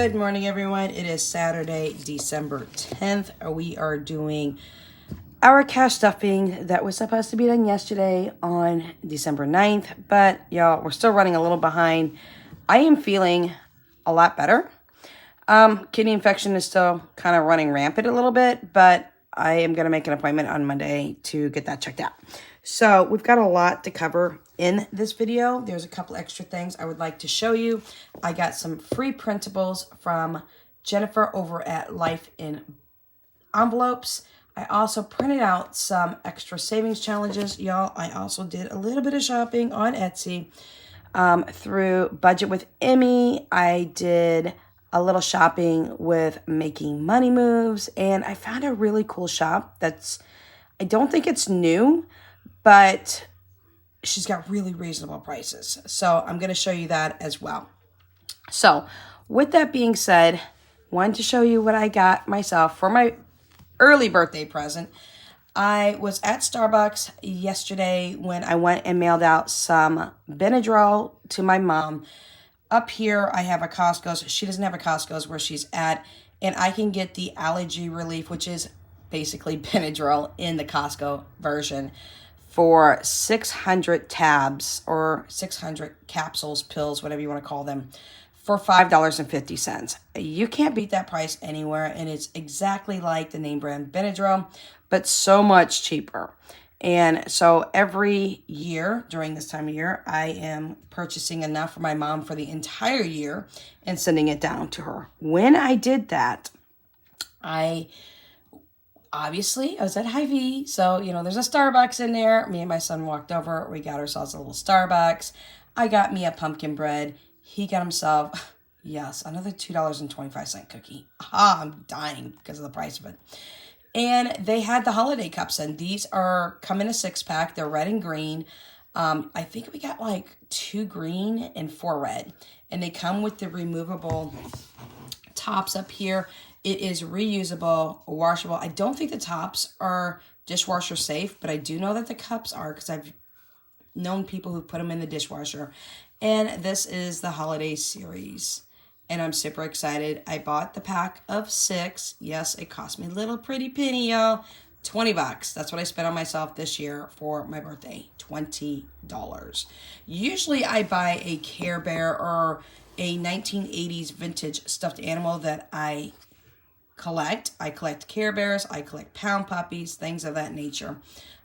Good morning, everyone. It is Saturday, December 10th. We are doing our cash stuffing that was supposed to be done yesterday on December 9th, but y'all, we're still running a little behind. I am feeling a lot better. Kidney infection is still kind of running rampant a little bit, but I am going to make an appointment on Monday to get that checked out. So we've got a lot to cover in this video. There's a couple extra things I would like to show you. I got some free printables from Jennifer over at Life in Envelopes. I also printed out some extra savings challenges. Y'all, I also did a little bit of shopping on Etsy through Budget with Emmy. I did a little shopping with Making Money Moves, and I found a really cool shop that's, I don't think it's new, but she's got really reasonable prices. So I'm going to show you that as well. So with that being said, wanted to show you what I got myself for my early birthday present. I was at Starbucks yesterday when I went and mailed out some Benadryl to my mom. Up here, I have a Costco's. She doesn't have a Costco's where she's at, and I can get the allergy relief, which is basically Benadryl in the Costco version, for 600 tabs or 600 capsules, pills, whatever you want to call them, for $5.50. You can't beat that price anywhere, and it's exactly like the name brand Benadryl, but so much cheaper. And so every year during this time of year, I am purchasing enough for my mom for the entire year and sending it down to her. When I did that, I was at Hy-Vee, so, there's a Starbucks in there. Me and my son walked over. We got ourselves a little Starbucks. I got me a pumpkin bread. He got himself, yes, another $2.25 cookie. I'm dying because of the price of it. And they had the holiday cups, and these come in a 6-pack. They're red and green. I think we got like 2 green and 4 red. And they come with the removable tops up here. It is reusable, washable. I don't think the tops are dishwasher safe, but I do know that the cups are because I've known people who put them in the dishwasher. And this is the holiday series, and I'm super excited. I bought the pack of 6. Yes, it cost me a little pretty penny, y'all. $20. That's what I spent on myself this year for my birthday. $20. Usually I buy a Care Bear or a 1980s vintage stuffed animal that I collect. I collect Care Bears, I collect Pound Puppies, things of that nature.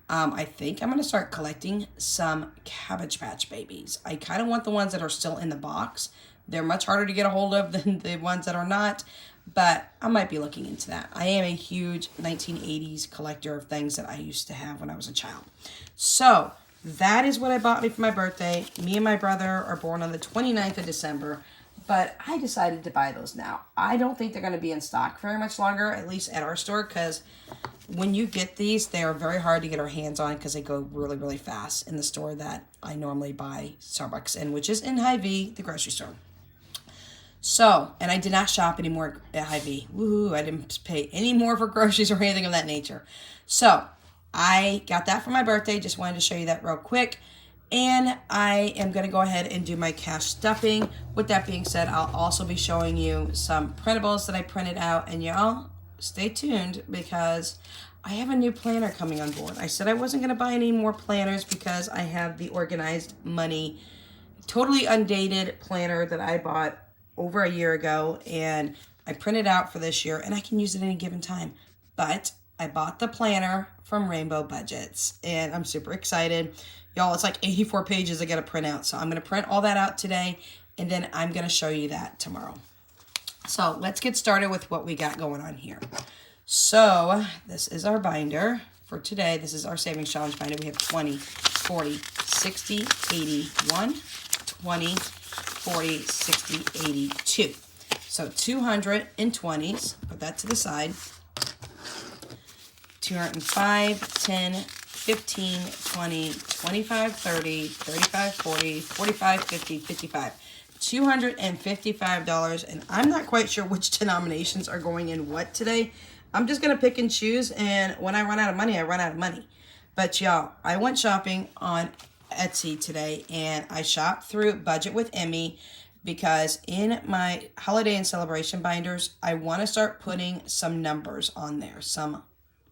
I think I'm going to start collecting some Cabbage Patch Babies. I kind of want the ones that are still in the box. They're much harder to get a hold of than the ones that are not, but I might be looking into that. I am a huge 1980s collector of things that I used to have when I was a child. So that is what I bought me for my birthday. Me and my brother are born on the 29th of December. But I decided to buy those now. I don't think they're going to be in stock very much longer, at least at our store, because when you get these, they are very hard to get our hands on because they go really, really fast in the store that I normally buy Starbucks in, which is in Hy-Vee, the grocery store. So, and I did not shop anymore at Hy-Vee. Woohoo, I didn't pay any more for groceries or anything of that nature. So, I got that for my birthday. Just wanted to show you that real quick. And I am going to go ahead and do my cash stuffing. With that being said, I'll also be showing you some printables that I printed out. And y'all, stay tuned because I have a new planner coming on board. I said I wasn't going to buy any more planners because I have the Organized Money, totally undated planner that I bought over a year ago. And I printed out for this year and I can use it any given time. But I bought the planner from Rainbow Budgets and I'm super excited. Y'all, it's like 84 pages I got to print out. So I'm going to print all that out today, and then I'm going to show you that tomorrow. So let's get started with what we got going on here. So this is our binder for today. This is our savings challenge binder. We have 20, 40, 60, 80, 1, 20, 40, 60, 82. So 220s, put that to the side. 205, 10, 15, 20, 25, 30, 35, 40, 45, 50, 55. $255, and I'm not quite sure which denominations are going in what today. I'm just going to pick and choose, and when I run out of money, I run out of money. But y'all, I went shopping on Etsy today, and I shopped through Budget with Emmy. because in my holiday and celebration binders, I want to start putting some numbers on there, some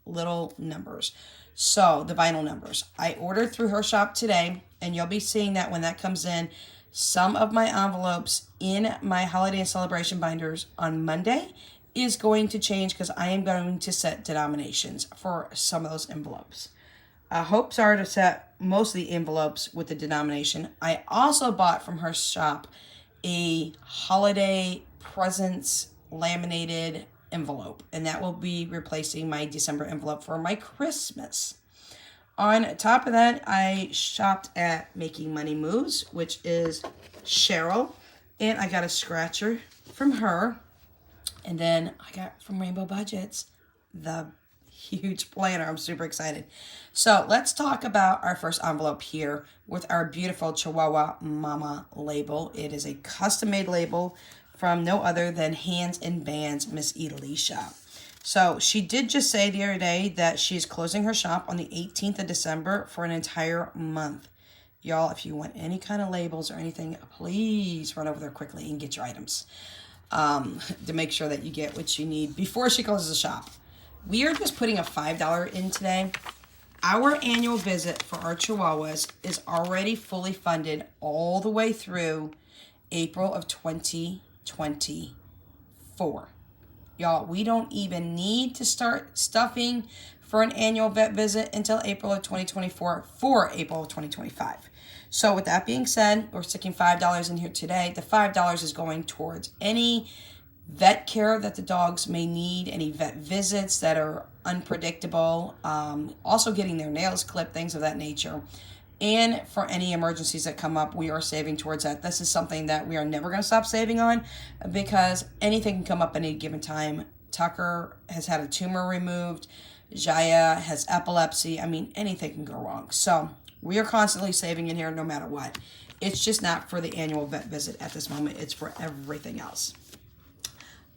little numbers. So the vinyl numbers, I ordered through her shop today, and you'll be seeing that when that comes in. Some of my envelopes in my holiday and celebration binders on Monday is going to change because I am going to set denominations for some of those envelopes. Hopes are to set most of the envelopes with the denomination. I also bought from her shop a holiday presents laminated envelope, and that will be replacing my December envelope for my Christmas. On top of that, I shopped at Making Money Moves, which is Cheryl, and I got a scratcher from her. And then I got from Rainbow Budgets the huge planner. I'm super excited. So let's talk about our first envelope here with our beautiful Chihuahua Mama label. It is a custom-made label from no other than Hands and Bands Miss Elisha. So she did just say the other day that she's closing her shop on the 18th of December for an entire month. Y'all, if you want any kind of labels or anything, please run over there quickly and get your items to make sure that you get what you need before she closes the shop. We are just putting a $5 in today. Our annual visit for our Chihuahuas is already fully funded all the way through April of 2024. Y'all, we don't even need to start stuffing for an annual vet visit until April of 2024 for April of 2025. So with that being said, we're sticking $5 in here today. The $5 is going towards any vet care that the dogs may need, any vet visits that are unpredictable, also getting their nails clipped, things of that nature. And for any emergencies that come up, we are saving towards that. This is something that we are never going to stop saving on because anything can come up at any given time. Tucker has had a tumor removed. Jaya has epilepsy. I mean, anything can go wrong. So we are constantly saving in here no matter what. It's just not for the annual vet visit at this moment. It's for everything else.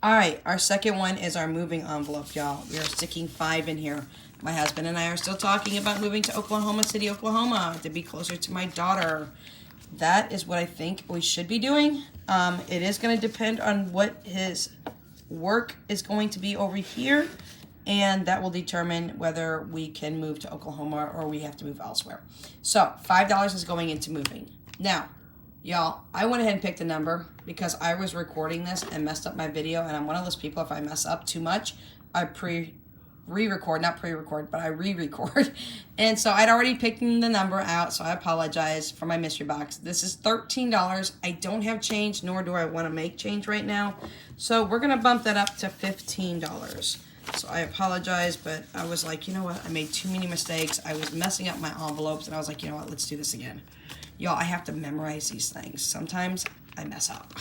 All right, our second one is our moving envelope, y'all. We are sticking $5 in here. My husband and I are still talking about moving to Oklahoma City, Oklahoma to be closer to my daughter. That is what I think we should be doing. It is going to depend on what his work is going to be over here, and that will determine whether we can move to Oklahoma or we have to move elsewhere. So $5 is going into moving. Now, y'all, I went ahead and picked a number because I was recording this and messed up my video, and I'm one of those people, if I mess up too much, I re-record. And so I'd already picked the number out, so I apologize for my mystery box. This is $13. I don't have change, nor do I want to make change right now. So we're going to bump that up to $15. So I apologize, but I was like, you know what? I made too many mistakes. I was messing up my envelopes, and I was like, you know what? Let's do this again. Y'all, I have to memorize these things. Sometimes I mess up.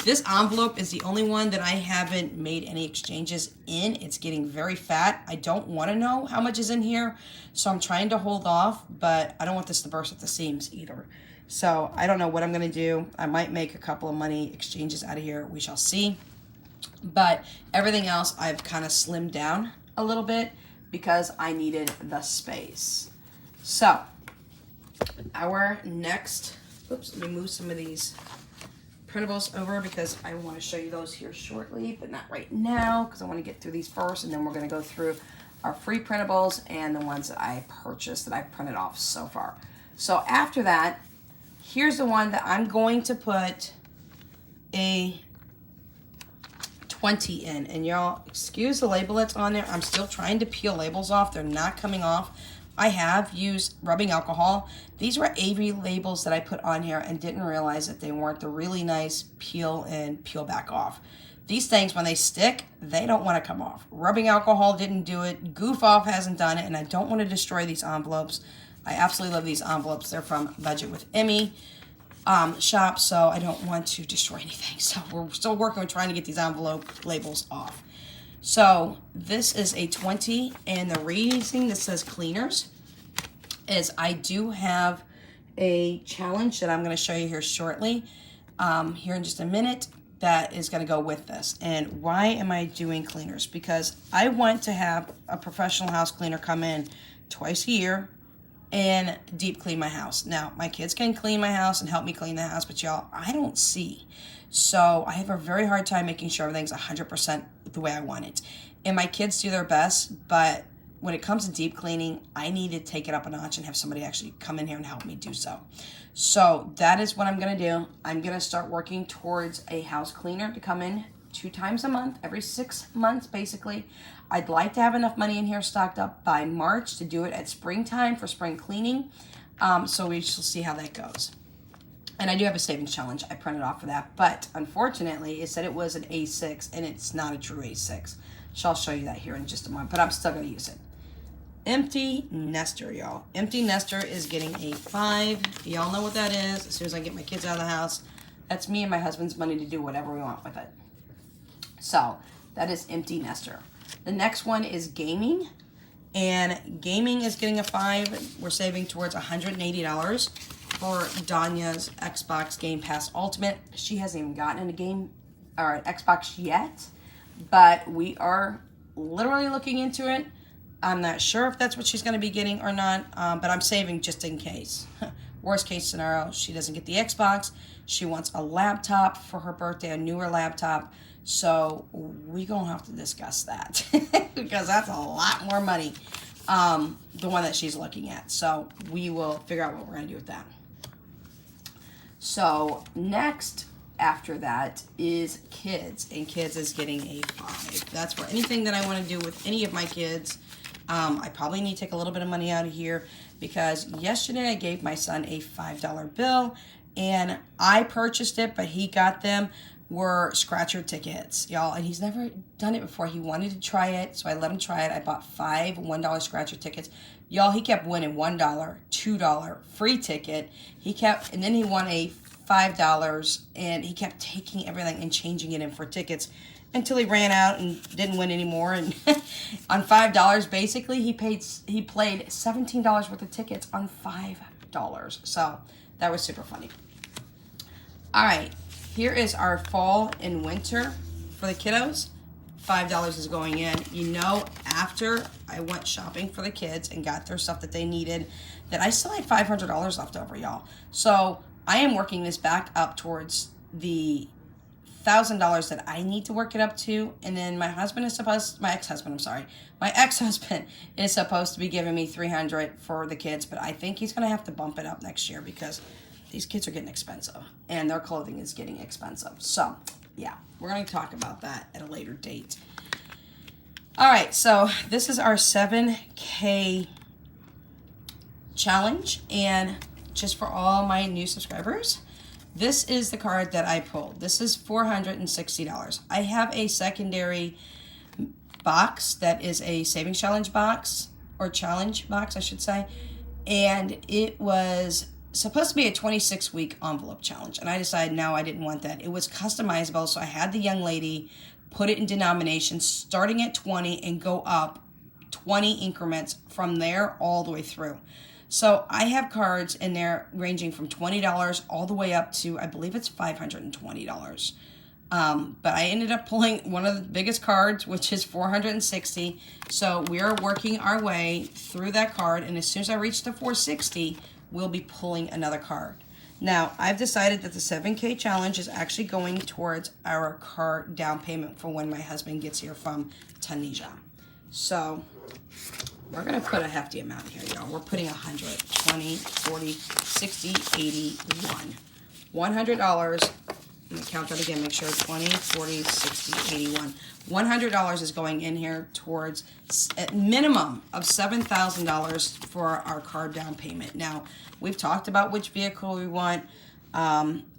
This envelope is the only one that I haven't made any exchanges in. It's getting very fat. I don't want to know how much is in here, so I'm trying to hold off, but I don't want this to burst at the seams either. So I don't know what I'm going to do. I might make a couple of money exchanges out of here. We shall see. But everything else I've kind of slimmed down a little bit because I needed the space. So our next, oops, let me move some of these printables over because I want to show you those here shortly, but not right now because I want to get through these first, and then we're going to go through our free printables and the ones that I purchased that I printed off so far. So after that, here's the one that I'm going to put a 20 in, and y'all excuse the label that's on there. I'm still trying to peel labels off. They're not coming off. I have used rubbing alcohol. These were Avery labels that I put on here and didn't realize that they weren't the really nice peel and peel back off. These things, when they stick, they don't want to come off. Rubbing alcohol didn't do it. Goof Off hasn't done it, and I don't want to destroy these envelopes. I absolutely love these envelopes. They're from Budget with Emmy shop, so I don't want to destroy anything. So we're still working on trying to get these envelope labels off. So this is a 20, and the reason this says cleaners is I do have a challenge that I'm going to show you here shortly, here in just a minute, that is going to go with this. And why am I doing cleaners? Because I want to have a professional house cleaner come in twice a year and deep clean my house. Now, my kids can clean my house and help me clean the house, but y'all, I don't see. So I have a very hard time making sure everything's 100% the way I want it. And my kids do their best, but when it comes to deep cleaning, I need to take it up a notch and have somebody actually come in here and help me do so. So that is what I'm going to do. I'm going to start working towards a house cleaner to come in 2 times a month, every 6 months, basically. I'd like to have enough money in here stocked up by March to do it at springtime for spring cleaning. So we shall see how that goes. And I do have a savings challenge. I printed off for that. But unfortunately, it said it was an A6, and it's not a true A6. So I'll show you that here in just a moment. But I'm still going to use it. Empty nester, y'all. Empty nester is getting a 5. Y'all know what that is. As soon as I get my kids out of the house, that's me and my husband's money to do whatever we want with it. So that is empty nester. The next one is gaming, and gaming is getting a 5. We're saving towards $180 for Danya's Xbox Game Pass Ultimate. She hasn't even gotten a game or an Xbox yet, but we are literally looking into it. I'm not sure if that's what she's going to be getting or not, but I'm saving just in case. Worst case scenario, she doesn't get the Xbox. She wants a laptop for her birthday, a newer laptop. So we're going to have to discuss that because that's a lot more money, the one that she's looking at. So we will figure out what we're going to do with that. So next after that is kids, and kids is getting a 5. That's for anything that I want to do with any of my kids. I probably need to take a little bit of money out of here because yesterday I gave my son a $5 bill and I purchased it, but he got them. Were scratcher tickets, y'all, and he's never done it before. He wanted to try it, so I let him try it. I bought 5 $1 scratcher tickets. Y'all, he kept winning $1, $2 free ticket. And then he won a $5, and he kept taking everything and changing it in for tickets until he ran out and didn't win anymore. And on $5, basically, he played $17 worth of tickets on $5. So that was super funny. All right. Here is our fall and winter for the kiddos. $5 is going in. You know, after I went shopping for the kids and got their stuff that they needed, that I still had $500 left over, y'all. So I am working this back up towards the $1,000 that I need to work it up to. And then my ex-husband is supposed to be giving me $300 for the kids, but I think he's going to have to bump it up next year because these kids are getting expensive, and their clothing is getting expensive. So, yeah, we're going to talk about that at a later date. All right, so this is our 7K challenge, and just for all my new subscribers, this is the card that I pulled. This is $460. I have a secondary box that is a savings challenge box, or challenge box, I should say, and it was supposed to be a 26-week envelope challenge, and I decided no, I didn't want that. It was customizable, so I had the young lady put it in denominations starting at 20 and go up 20 increments from there all the way through. So I have cards in there ranging from $20 all the way up to, I believe it's $520. But I ended up pulling one of the biggest cards, which is $460. So we're working our way through that card, and as soon as I reach the $460, we'll be pulling another card. Now, I've decided that the 7K challenge is actually going towards our car down payment for when my husband gets here from Tunisia. So we're going to put a hefty amount here, y'all. We're putting 100, 20, 40, 60, 80, 1. $100. Let me count that again, make sure 20, 40, 60, 81. $100 is going in here towards a minimum of $7,000 for our car down payment. Now, we've talked about which vehicle we want.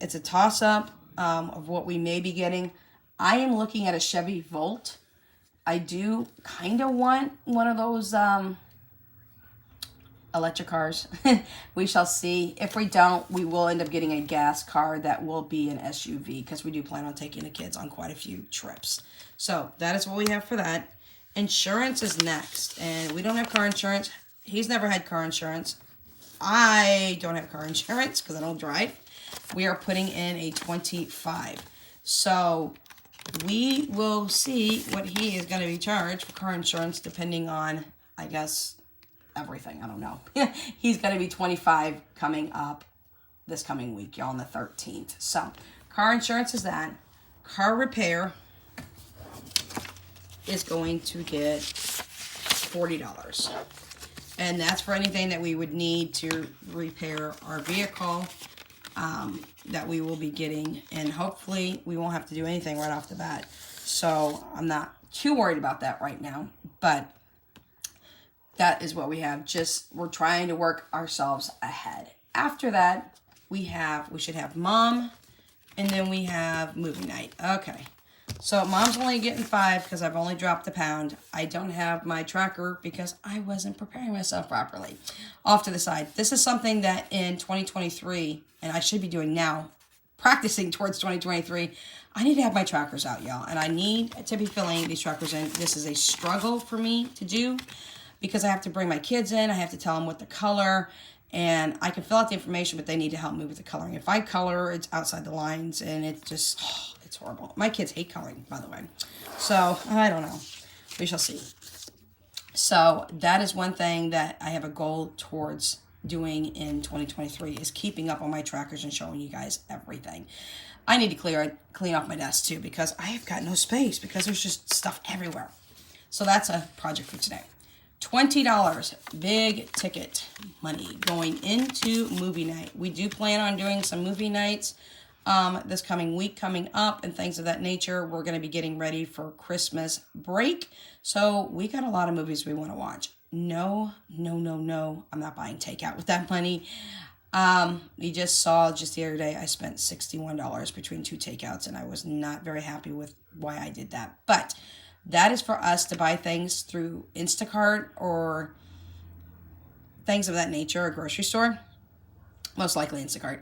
It's a toss-up of what we may be getting. I am looking at a Chevy Volt. I do kind of want one of those electric cars. We shall see. If we don't, we will end up getting a gas car that will be an SUV because we do plan on taking the kids on quite a few trips. So that is what we have for that. Insurance is next, and we don't have car insurance. He's never had car insurance. I don't have car insurance because I don't drive. We are putting in a 25. So we will see what he is going to be charged for car insurance depending on, I guess, everything. I don't know. He's going to be 25 coming up this coming week, y'all, on the 13th. So, car insurance is that. Car repair is going to get $40. And that's for anything that we would need to repair our vehicle that we will be getting. And hopefully we won't have to do anything right off the bat. So I'm not too worried about that right now. But that is what we have. We're trying to work ourselves ahead. After that, we should have mom, and then we have movie night. Okay. So mom's only getting 5 because I've only dropped a pound. I don't have my tracker because I wasn't preparing myself properly. Off to the side. This is something that in 2023, and I should be doing now, practicing towards 2023, I need to have my trackers out, y'all. And I need to be filling these trackers in. This is a struggle for me to do because I have to bring my kids in. I have to tell them what the color, and I can fill out the information, but they need to help me with the coloring. If I color, it's outside the lines, and it's just... it's horrible. My kids hate coloring, by the way. So, I don't know. We shall see. So, that is one thing that I have a goal towards doing in 2023 is keeping up on my trackers and showing you guys everything. I need to clean off my desk, too, because I have got no space because there's just stuff everywhere. So, that's a project for today. $20, big ticket money going into movie night. We do plan on doing some movie nights this coming week coming up and things of that nature. We're going to be getting ready for Christmas break. So we got a lot of movies we want to watch. No. I'm not buying takeout with that money. You just saw just the other day, I spent $61 between 2 takeouts, and I was not very happy with why I did that. But that is for us to buy things through Instacart or things of that nature, a grocery store, most likely Instacart.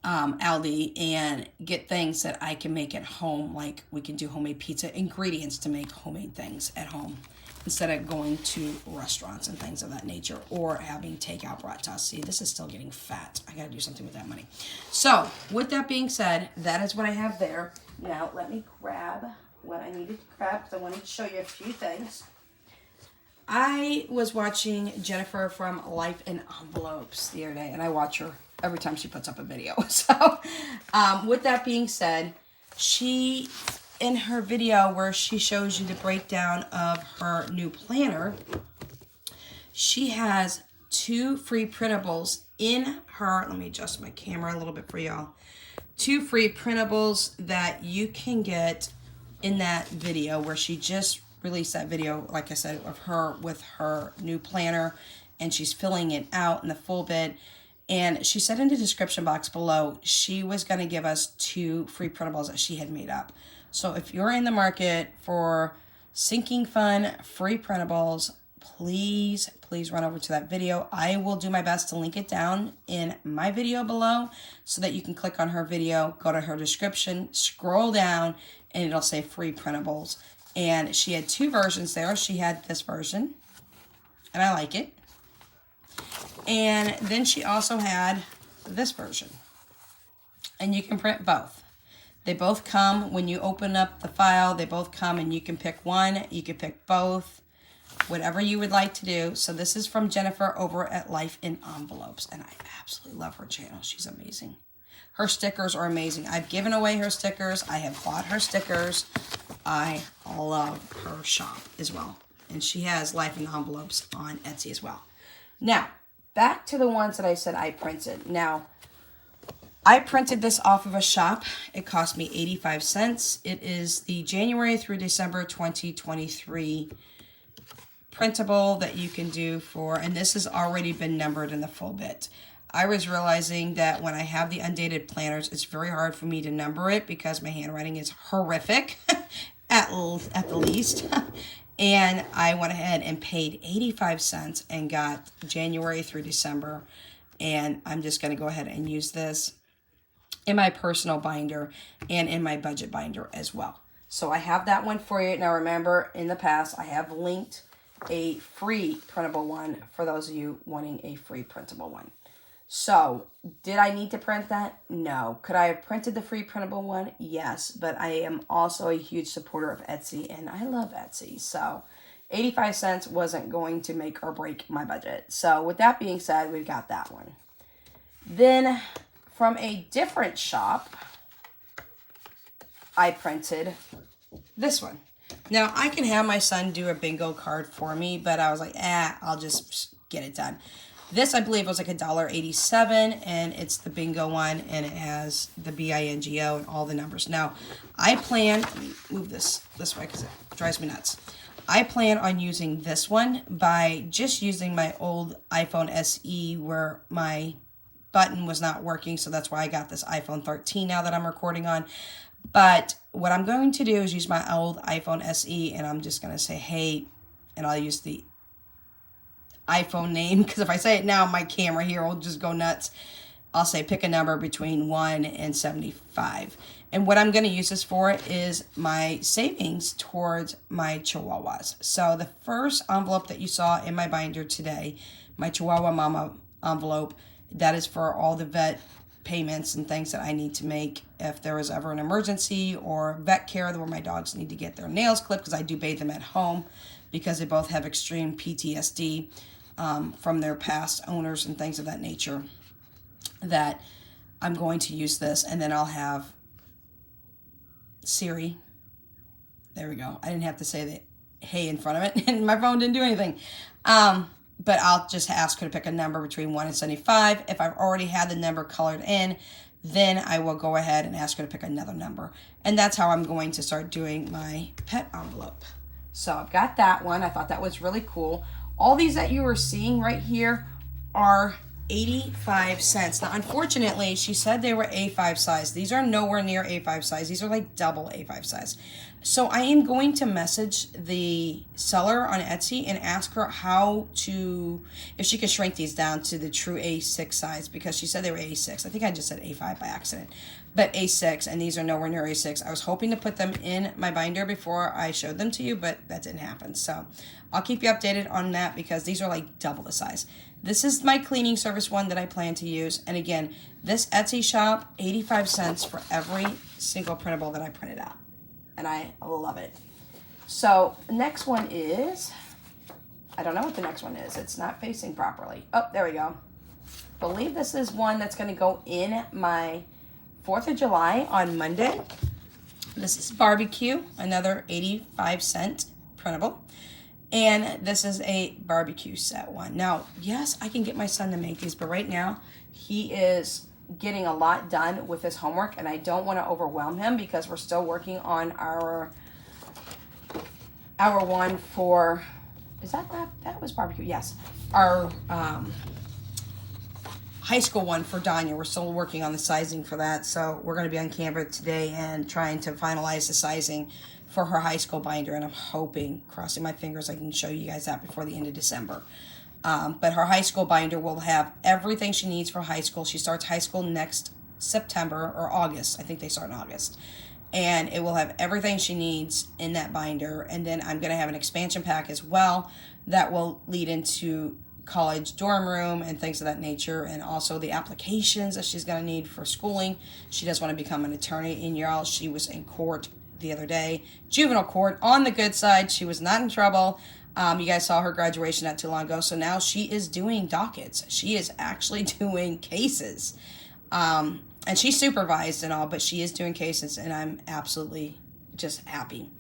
Aldi, and get things that I can make at home, like we can do homemade pizza, ingredients to make homemade things at home instead of going to restaurants and things of that nature or having takeout brought to us. See, this is still getting fat. I gotta do something with that money. So with that being said, that is what I have there. Now let me grab what I needed to grab because I wanted to show you a few things. I was watching Jennifer from Life in Envelopes the other day, and I watch her every time she puts up a video. So, with that being said, she, in her video where she shows you the breakdown of her new planner, she has 2 free printables in her, let me adjust my camera a little bit for y'all, 2 free printables that you can get in that video where she just released that video, like I said, of her with her new planner, and she's filling it out in the full bit. And she said in the description box below, she was going to give us 2 free printables that she had made up. So if you're in the market for sinking fun, free printables, please run over to that video. I will do my best to link it down in my video below so that you can click on her video, go to her description, scroll down, and it'll say free printables. And she had 2 versions there. She had this version, and I like it. And then she also had this version. And you can print both. They both come, when you open up the file, they both come and you can pick one, you can pick both, whatever you would like to do. So this is from Jennifer over at Life in Envelopes. And I absolutely love her channel. She's amazing. Her stickers are amazing. I've given away her stickers. I have bought her stickers. I love her shop as well. And she has Life in Envelopes on Etsy as well. Now, back to the ones that I said I printed. Now, I printed this off of a shop. It cost me 85 cents. It is the January through December 2023 printable that you can do for, and this has already been numbered in the full bit. I was realizing that when I have the undated planners, it's very hard for me to number it because my handwriting is horrific at the least. And I went ahead and paid 85 cents and got January through December. And I'm just going to go ahead and use this in my personal binder and in my budget binder as well. So I have that one for you. Now remember, in the past, I have linked a free printable one for those of you wanting a free printable one. So, did I need to print that? No. Could I have printed the free printable one? Yes. But I am also a huge supporter of Etsy, and I love Etsy. So, 85 cents wasn't going to make or break my budget. So with that being said, we've got that one. Then from a different shop, I printed this one. Now, I can have my son do a bingo card for me, but I was like, I'll just get it done. This, I believe, was like $1.87, and it's the bingo one, and it has the BINGO and all the numbers. Now, I plan, let me move this way because it drives me nuts. I plan on using this one by just using my old iPhone SE where my button was not working, so that's why I got this iPhone 13 now that I'm recording on. But what I'm going to do is use my old iPhone SE, and I'm just going to say, hey, and I'll use the iPhone name, because if I say it now, my camera here will just go nuts. I'll say pick a number between 1 and 75. And what I'm going to use this for is my savings towards my Chihuahuas. So the first envelope that you saw in my binder today, my Chihuahua Mama envelope, that is for all the vet payments and things that I need to make if there is ever an emergency or vet care where my dogs need to get their nails clipped, because I do bathe them at home because they both have extreme PTSD from their past owners and things of that nature, that I'm going to use this. And then I'll have Siri. There we go. I didn't have to say the hey in front of it, and my phone didn't do anything. But I'll just ask her to pick a number between 1 and 75. If I've already had the number colored in, then I will go ahead and ask her to pick another number. And that's how I'm going to start doing my pet envelope. So I've got that one. I thought that was really cool. All these that you are seeing right here are 85 cents. Now, unfortunately, she said they were A5 size. These are nowhere near A5 size. These are like double A5 size. So I am going to message the seller on Etsy and ask her if she can shrink these down to the true A6 size, because she said they were A6. I think I just said A5 by accident, but A6, and these are nowhere near A6. I was hoping to put them in my binder before I showed them to you, but that didn't happen. So I'll keep you updated on that, because these are like double the size. This is my cleaning service one that I plan to use. And again, this Etsy shop, 85 cents for every single printable that I printed out. And I love it. So the next one is, I don't know what the next one is. It's not facing properly. Oh, there we go. Believe this is one that's going to go in my 4th of July on Monday. This is barbecue, another 85 cent printable. And this is a barbecue set one. Now, yes, I can get my son to make these, but right now he is getting a lot done with his homework, and I don't want to overwhelm him because we're still working on our one for, is that was barbecue? Yes. Our high school one for Danya. We're still working on the sizing for that, so we're going to be on camera today and trying to finalize the sizing for her high school binder, and I'm hoping, crossing my fingers, I can show you guys that before the end of December. But her high school binder will have everything she needs for high school. She starts high school next September or August. I think they start in August. And it will have everything she needs in that binder. And then I'm going to have an expansion pack as well that will lead into college dorm room and things of that nature, and also the applications that she's going to need for schooling. She does want to become an attorney. And y'all, she was in court the other day, juvenile court, on the good side. She was not in trouble. You guys saw her graduation not too long ago. So now she is doing dockets. She is actually doing cases. And she's supervised and all, but she is doing cases, and I'm absolutely just happy.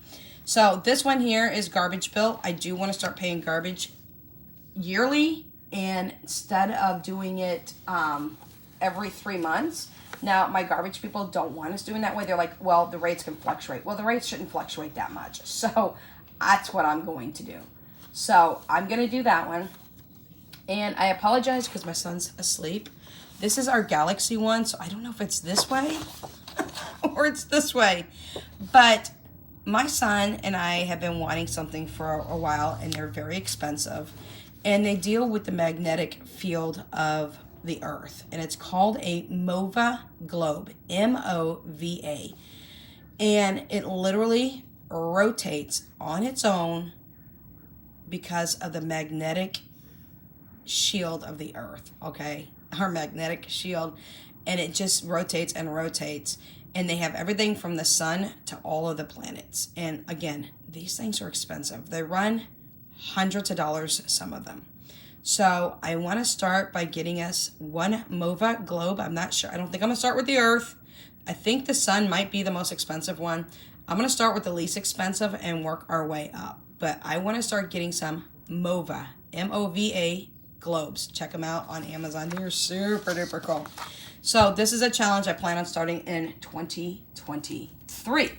So this one here is garbage bill. I do want to start paying garbage yearly, and instead of doing it every 3 months. Now, my garbage people don't want us doing that way. They're like, well, the rates can fluctuate. Well, the rates shouldn't fluctuate that much. So that's what I'm going to do. So I'm going to do that one. And I apologize because my son's asleep. This is our Galexy one, so I don't know if it's this way or it's this way. But my son and I have been wanting something for a while, and they're very expensive. And they deal with the magnetic field of the earth, and it's called a MOVA globe, M-O-V-A, and it literally rotates on its own because of the magnetic shield of the earth. Okay, our magnetic shield, and it just rotates and rotates, and they have everything from the sun to all of the planets. And again, these things are expensive. They run hundreds of dollars, some of them. So I want to start by getting us one MOVA globe. I'm not sure. I don't think I'm going to start with the Earth. I think the sun might be the most expensive one. I'm going to start with the least expensive and work our way up. But I want to start getting some MOVA, M-O-V-A globes. Check them out on Amazon. They're super duper cool. So this is a challenge I plan on starting in 2023.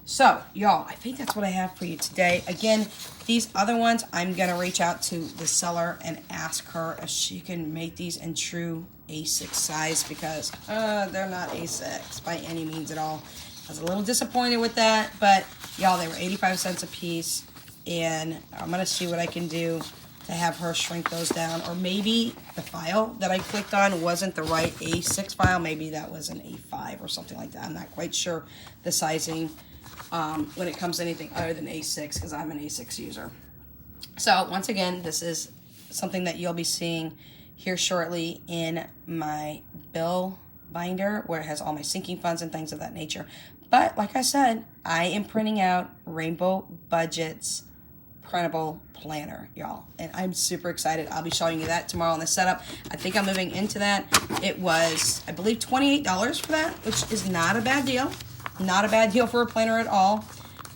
So y'all, I think that's what I have for you today. Again, these other ones, I'm going to reach out to the seller and ask her if she can make these in true A6 size, because they're not A6 by any means at all. I was a little disappointed with that, but y'all, they were 85 cents a piece, and I'm going to see what I can do to have her shrink those down. Or maybe the file that I clicked on wasn't the right A6 file. Maybe that was an A5 or something like that. I'm not quite sure the sizing when it comes to anything other than A6, because I'm an A6 user. So once again, this is something that you'll be seeing here shortly in my bill binder, where it has all my sinking funds and things of that nature. But like I said, I am printing out WithoutLimitsBudgets printable planner, y'all, and I'm super excited. I'll be showing you that tomorrow on the setup. I think I'm moving into that. It was, I believe, $28 for that, which is not a bad deal. Not a bad deal for a planner at all.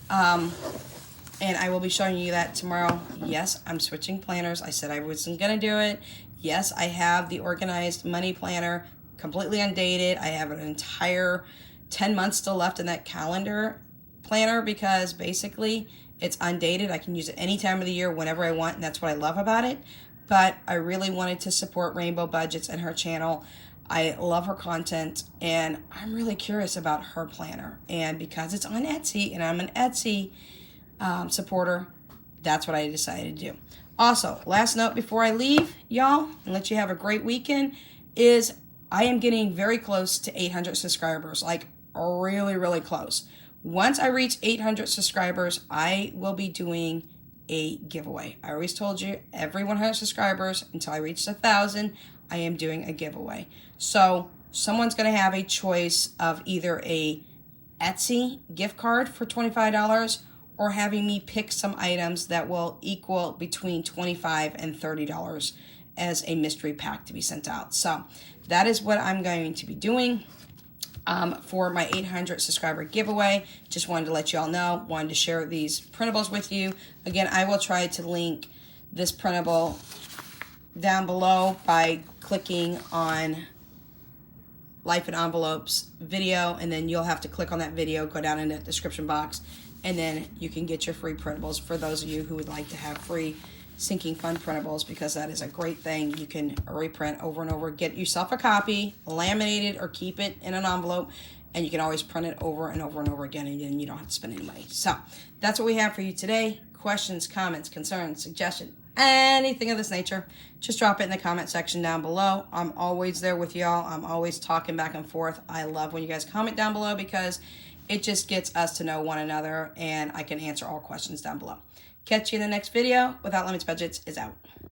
And I will be showing you that tomorrow. Yes, I'm switching planners. I said I wasn't going to do it. Yes, I have the organized money planner, completely undated. I have an entire 10 months still left in that calendar planner, because basically it's undated. I can use it any time of the year, whenever I want, and that's what I love about it. But I really wanted to support Rainbow Budgets and her channel. I love her content, and I'm really curious about her planner. And because it's on Etsy, and I'm an Etsy supporter, that's what I decided to do. Also, last note before I leave, y'all, and let you have a great weekend, is I am getting very close to 800 subscribers, like really, really close. Once I reach 800 subscribers, I will be doing a giveaway. I always told you, every 100 subscribers until I reach 1,000, I am doing a giveaway. So someone's going to have a choice of either a Etsy gift card for $25 or having me pick some items that will equal between $25 and $30 as a mystery pack to be sent out. So that is what I'm going to be doing for my 800 subscriber giveaway. Just wanted to let you all know, wanted to share these printables with you. Again, I will try to link this printable down below by clicking on Life in Envelopes video, and then you'll have to click on that video, go down in the description box, and then you can get your free printables for those of you who would like to have free sinking fund printables, because that is a great thing. You can reprint over and over, get yourself a copy, laminate it, or keep it in an envelope, and you can always print it over and over and over again, and then you don't have to spend any money. So that's what we have for you today. Questions, comments, concerns, suggestions, anything of this nature, just drop it in the comment section down below. I'm always there with y'all. I'm always talking back and forth. I love when you guys comment down below, because it just gets us to know one another, and I can answer all questions down below. Catch you in the next video. Without Limits Budgets is out.